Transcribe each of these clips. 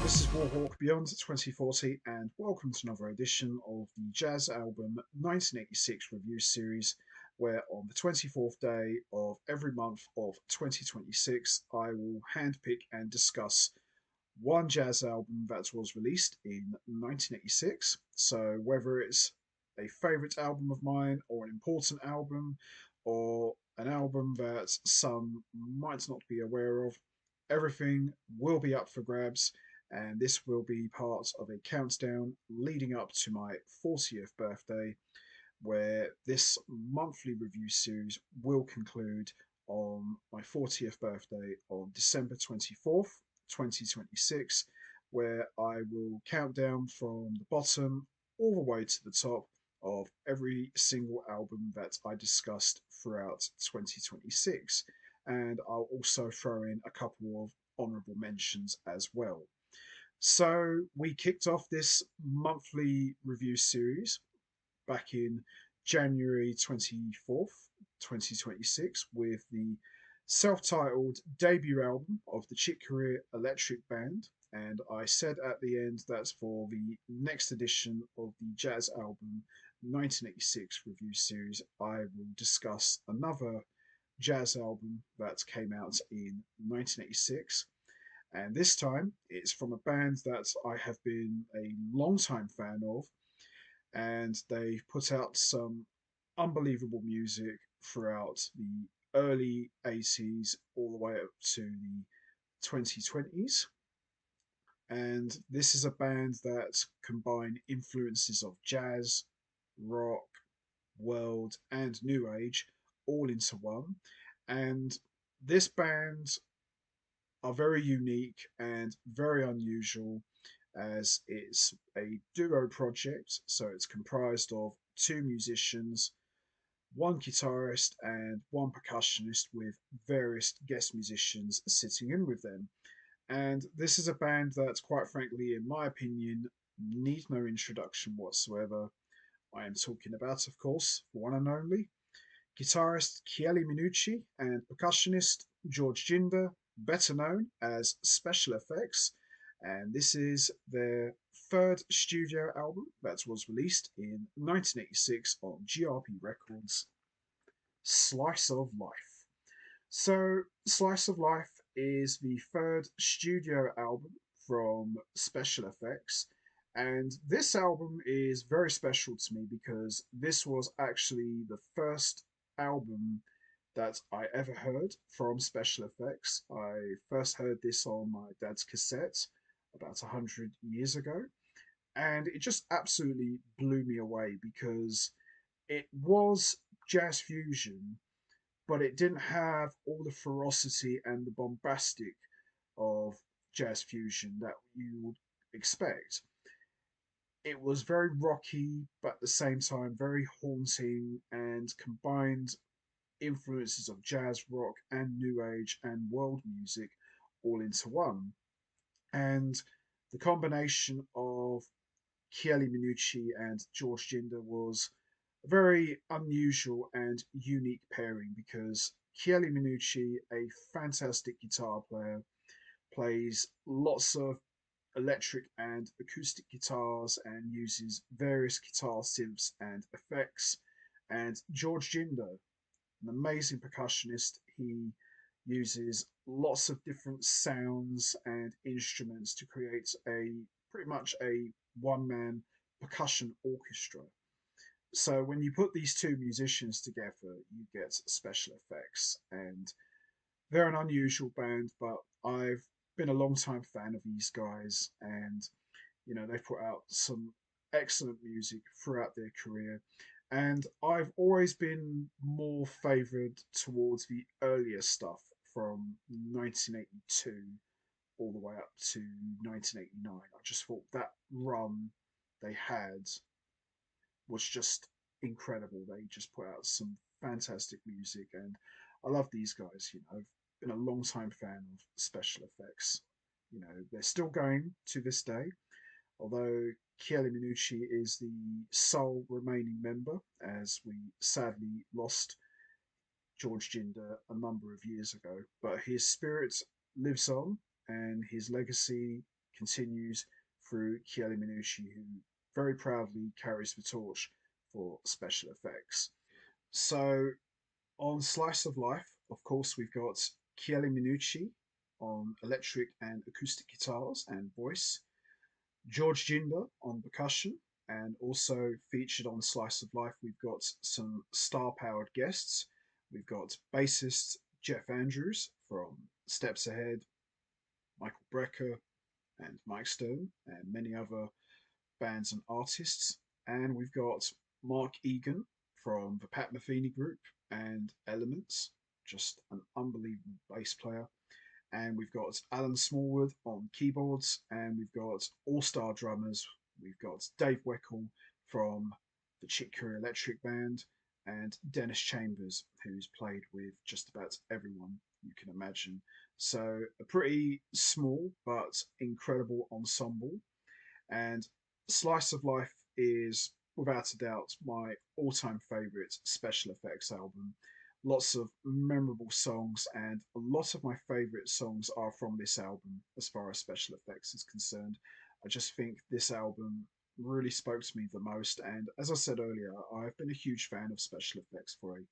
this is Warhawk Beyond 2040, and welcome to another edition of the Jazz Album 1986 review series, where on the 24th day of every month of 2026, I will handpick and discuss one jazz album that was released in 1986. So, whether it's a favourite album of mine, or an important album, or an album that some might not be aware of, everything will be up for grabs. And this will be part of a countdown leading up to my 40th birthday, where this monthly review series will conclude on my 40th birthday on December 24th, 2026, where I will count down from the bottom all the way to the top of every single album that I discussed throughout 2026. And I'll also throw in a couple of honorable mentions as well. So we kicked off this monthly review series back in January 24th, 2026, with the self titled debut album of the Chick Corea Electric Band. And I said at the end that for the next edition of the Jazz Album 1986 review series, I will discuss another jazz album that came out in 1986. And this time it's from a band that I have been a long time fan of, and they've put out some unbelievable music throughout the early 80s all the way up to the 2020s. And this is a band that combine influences of jazz, rock, world, and new age all into one. And this band are very unique and very unusual, as it's a duo project, so it's comprised of two musicians, one guitarist, and one percussionist, with various guest musicians sitting in with them. And this is a band that, quite frankly, in my opinion, needs no introduction whatsoever. I am talking about, of course, one and only guitarist Chieli Minucci and percussionist George Jinda, better known as Special EFX. And this is their third studio album that was released in 1986 on GRP Records, Slice of Life. So, Slice of Life is the third studio album from Special EFX. And this album is very special to me because this was actually the first album that I ever heard from Special EFX. I first heard this on my dad's cassette about 100 years ago, and it just absolutely blew me away because it was jazz fusion, but it didn't have all the ferocity and the bombastic of jazz fusion that you would expect. It was very rocky, but at the same time very haunting, and combined influences of jazz, rock, and new age and world music all into one. And the combination of Chieli Minucci and George Jinda was a very unusual and unique pairing because Chieli Minucci, a fantastic guitar player, plays lots of electric and acoustic guitars and uses various guitar synths and effects. And George Jinda, an amazing percussionist, he uses lots of different sounds and instruments to create a pretty much a one man percussion orchestra. So when you put these two musicians together, you get Special EFX, and they're an unusual band, but I've been a long time fan of these guys, and they've put out some excellent music throughout their career. And I've always been more favoured towards the earlier stuff from 1982 all the way up to 1989. I just thought that run they had was just incredible. They just put out some fantastic music, and I love these guys. I've been a long time fan of Special EFX. They're still going to this day, although Chieli Minucci is the sole remaining member, as we sadly lost George Jinda a number of years ago. But his spirit lives on, and his legacy continues through Chieli Minucci, who very proudly carries the torch for special effects. So on Slice of Life, of course, we've got Chieli Minucci on electric and acoustic guitars and voice, George Jinda on percussion, and also featured on Slice of Life, we've got some star powered guests. We've got bassist Jeff Andrews from Steps Ahead, Michael Brecker, and Mike Stone, and many other bands and artists. And we've got Mark Egan from the Pat Metheny Group and Elements, just an unbelievable bass player. And we've got Alan Smallwood on keyboards, and we've got all-star drummers. We've got Dave Weckl from the Chick Corea Electric Band, and Dennis Chambers, who's played with just about everyone you can imagine. So a pretty small but incredible ensemble. And Slice of Life is, without a doubt, my all time favourite special effects album. Lots of memorable songs, and a lot of my favourite songs are from this album as far as special effects is concerned. I just think this album really spoke to me the most. And as I said earlier, I've been a huge fan of special effects for a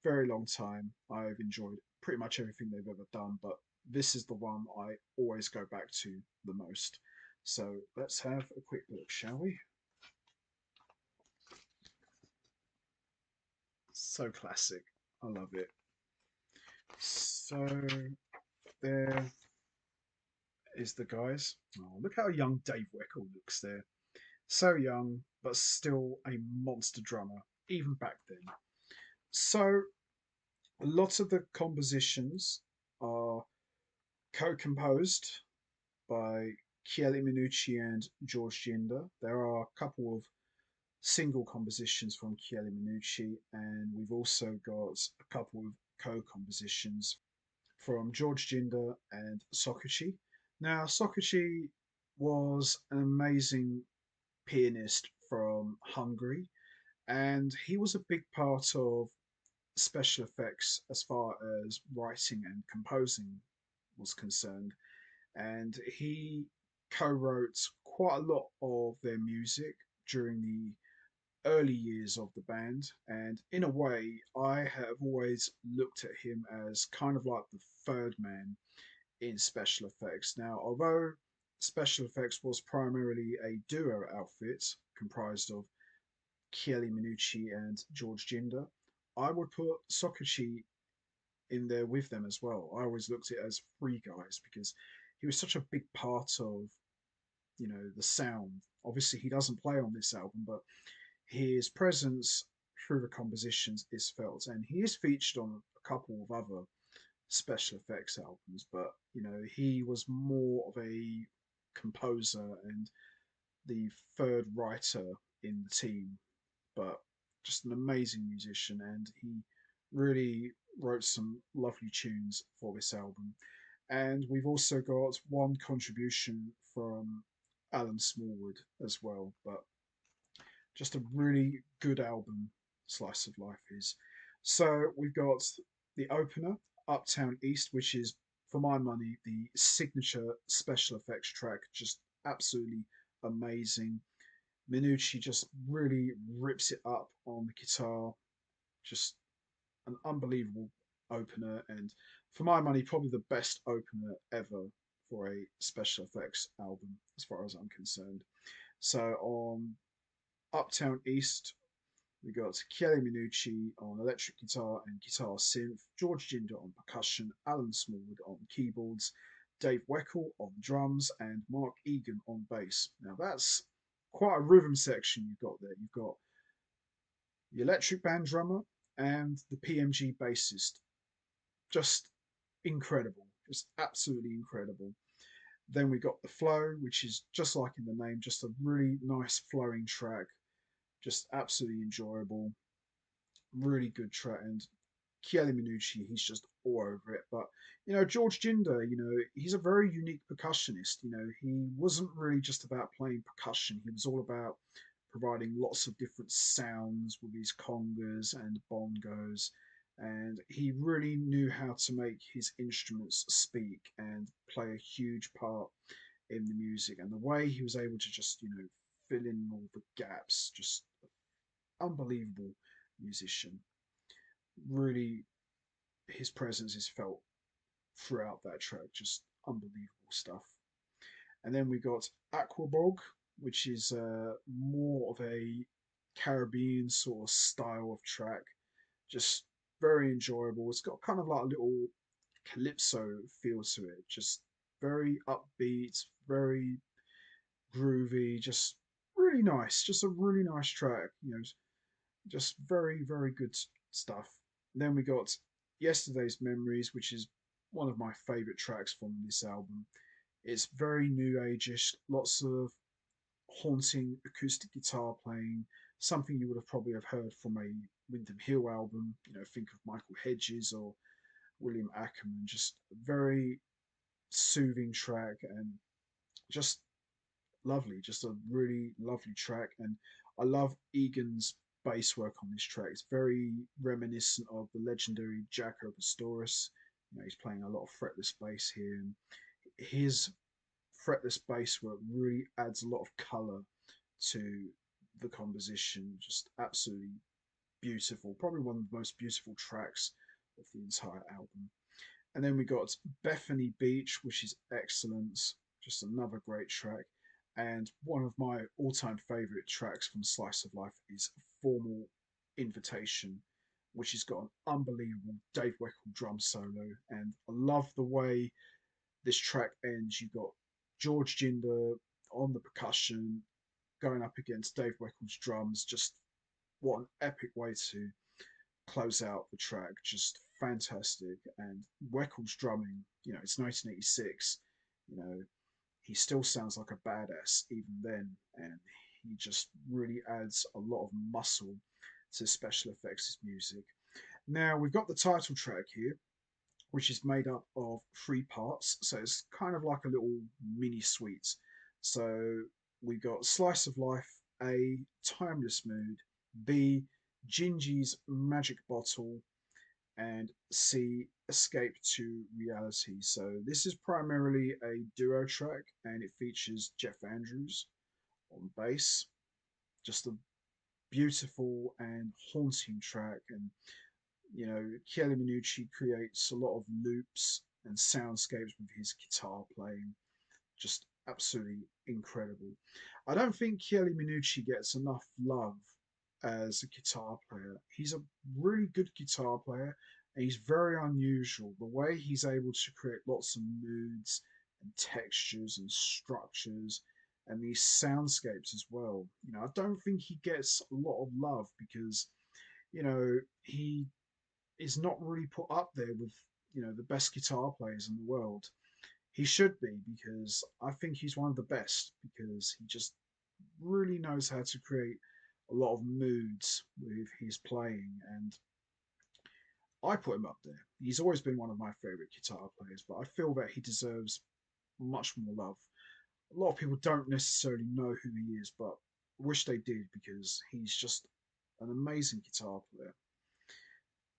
very long time. I've enjoyed pretty much everything they've ever done, but this is the one I always go back to the most. So let's have a quick look, shall we? So classic. I love it. So there is the guys. Oh, look how young Dave Weckl looks there. So young, but still a monster drummer, even back then. So lots of the compositions are co-composed by Chieli Minucci and George Jinda. There are a couple of single compositions from Chieli Minucci, and we've also got a couple of co-compositions from George Jinda and Sokuchi. Now, Sokuchi was an amazing pianist from Hungary, and he was a big part of special effects as far as writing and composing was concerned. And he co-wrote quite a lot of their music during the early years of the band. And in a way, I have always looked at him as kind of like the third man in special effects. Now, although special effects was primarily a duo outfit comprised of Chieli Minucci and George Jinda, I would put Sokuchi in there with them as well. I always looked at it as three guys because he was such a big part of, the sound. Obviously, he doesn't play on this album, but his presence through the compositions is felt, and he is featured on a couple of other special effects albums. But he was more of a composer and the third writer in the team, but just an amazing musician, and he really wrote some lovely tunes for this album. And we've also got one contribution from Alan Smallwood as well, but just a really good album, Slice of Life is. So we've got the opener, Uptown East, which is, for my money, the signature special effects track. Just absolutely amazing. Minucci just really rips it up on the guitar. Just an unbelievable opener, and for my money, probably the best opener ever for a special effects album, as far as I'm concerned. So on Uptown East, we got Chieli Minucci on electric guitar and guitar synth, George Jinda on percussion, Alan Smallwood on keyboards, Dave Weckl on drums, and Mark Egan on bass. Now that's quite a rhythm section you've got there. You've got the electric band drummer and the PMG bassist. Just incredible, just absolutely incredible. Then we got the flow, which is just like in the name, just a really nice flowing track, just absolutely enjoyable, really good track. And Chieli Minucci, he's just all over it. But George Jinder, he's a very unique percussionist. He wasn't really just about playing percussion. He was all about providing lots of different sounds with his congas and bongos. And he really knew how to make his instruments speak and play a huge part in the music, and the way he was able to just, fill in all the gaps, just unbelievable musician. Really, his presence is felt throughout that track, just unbelievable stuff. And then we got Aquabog, which is more of a Caribbean sort of style of track, just very enjoyable. It's got kind of like a little calypso feel to it, just very upbeat, very groovy, just really nice, just a really nice track, just very, very good stuff. Then we got Yesterday's Memories, which is one of my favorite tracks from this album. It's very new ageish, lots of haunting acoustic guitar playing, something you would have probably have heard from a Windham Hill album. Think of Michael Hedges or William Ackerman. Just a very soothing track and just lovely, just a really lovely track. And I love Egan's bass work on this track. It's very reminiscent of the legendary Jaco Pastorius. He's playing a lot of fretless bass here, and his fretless bass work really adds a lot of color to the composition. Just absolutely beautiful. Probably one of the most beautiful tracks of the entire album. And then we got Bethany Beach, which is excellent. Just another great track. And one of my all-time favorite tracks from Slice of Life is Formal Invitation, which has got an unbelievable Dave Weckl drum solo. And I love the way this track ends. You've got George Jinda on the percussion going up against Dave Weckl drums. Just what an epic way to close out the track. Just fantastic. And Weckl's drumming, it's 1986. You know, he still sounds like a badass even then, and he just really adds a lot of muscle to Special EFX music. Now we've got the title track here, which is made up of three parts, so it's kind of like a little mini suite. So we got Slice of Life, A, Timeless Mood, B, Gingy's Magic Bottle, and C, Escape to Reality. So this is primarily a duo track, and it features Jeff Andrews on bass. Just a beautiful and haunting track, and Chieli Minucci creates a lot of loops and soundscapes with his guitar playing. Just absolutely incredible. I don't think Chieli Minucci gets enough love as a guitar player. He's a really good guitar player, and he's very unusual. The way he's able to create lots of moods and textures and structures and these soundscapes as well. I don't think he gets a lot of love because, he is not really put up there with, the best guitar players in the world. He should be, because I think he's one of the best, because he just really knows how to create a lot of moods with his playing, and I put him up there. He's always been one of my favorite guitar players, but I feel that he deserves much more love. A lot of people don't necessarily know who he is, but I wish they did, because he's just an amazing guitar player.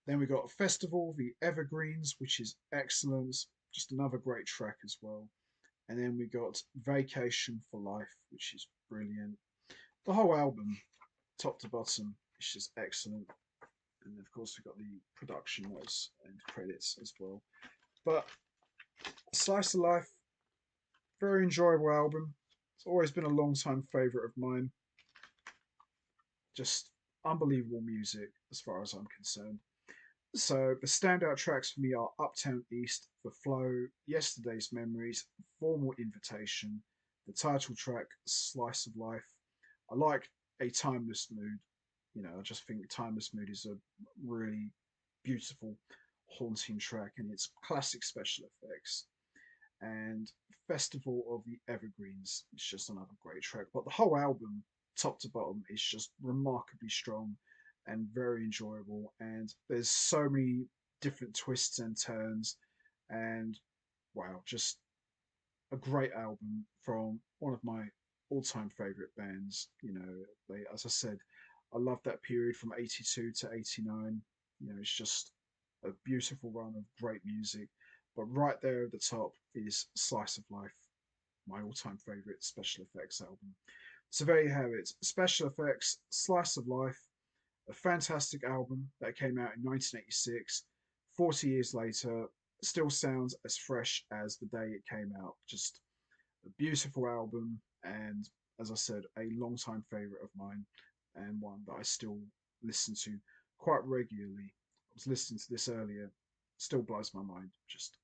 Then we got Festival, the Evergreens, which is excellent. Just another great track as well. And then we got Vacation for Life, which is brilliant. The whole album, top to bottom, is just excellent. And of course, we've got the production notes and credits as well. But Slice of Life, very enjoyable album. It's always been a long time favourite of mine. Just unbelievable music as far as I'm concerned. So the standout tracks for me are Uptown East, The Flow, Yesterday's Memories, Formal Invitation, the title track, Slice of Life. I like A Timeless Mood. I just think Timeless Mood is a really beautiful, haunting track, and it's classic Special EFX. And Festival of the Evergreens is just another great track. But the whole album, top to bottom, is just remarkably strong and very enjoyable. And there's so many different twists and turns, and wow, just a great album from one of my all-time favorite bands. As I said, I love that period from 82 to 89. It's just a beautiful run of great music. But right there at the top is Slice of Life. my all-time favorite Special Effects album. So there you have it, Special Effects Slice of Life, a fantastic album that came out in 1986. 40 years later, still sounds as fresh as the day it came out. Just a beautiful album, and as I said, a long-time favorite of mine, and one that I still listen to quite regularly. I was listening to this earlier, still blows my mind. Just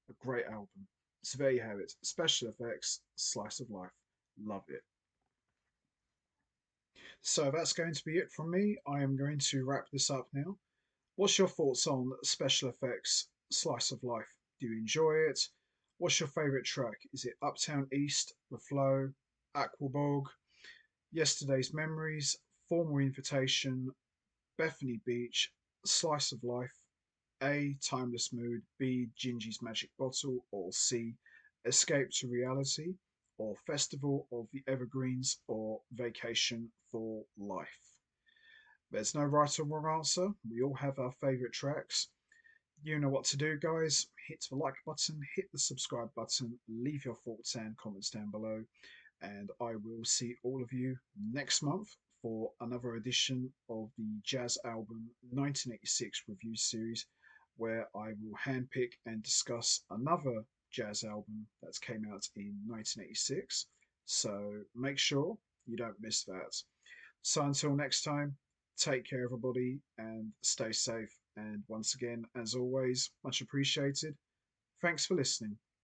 a great album. So there you have it, Special Effects Slice of Life. Love it. So that's going to be it from me. I am going to wrap this up now. What's your thoughts on Special Effects Slice of Life? Do you enjoy it? What's your favourite track? Is it Uptown East, The Flow, Aquabog, Yesterday's Memories, Formal Invitation, Bethany Beach, Slice of Life, A. Timeless Mood, B. Gingy's Magic Bottle, or C. Escape to Reality, or Festival of the Evergreens, or Vacation for Life? There's no right or wrong answer. We all have our favourite tracks. You know what to do, guys. Hit the like button, hit the subscribe button, leave your thoughts and comments down below, and I will see all of you next month for another edition of the Jazz Album 1986 review series, where I will handpick and discuss another jazz album that came out in 1986. So make sure you don't miss that. So until next time, take care, everybody, and stay safe. And once again, as always, much appreciated. Thanks for listening.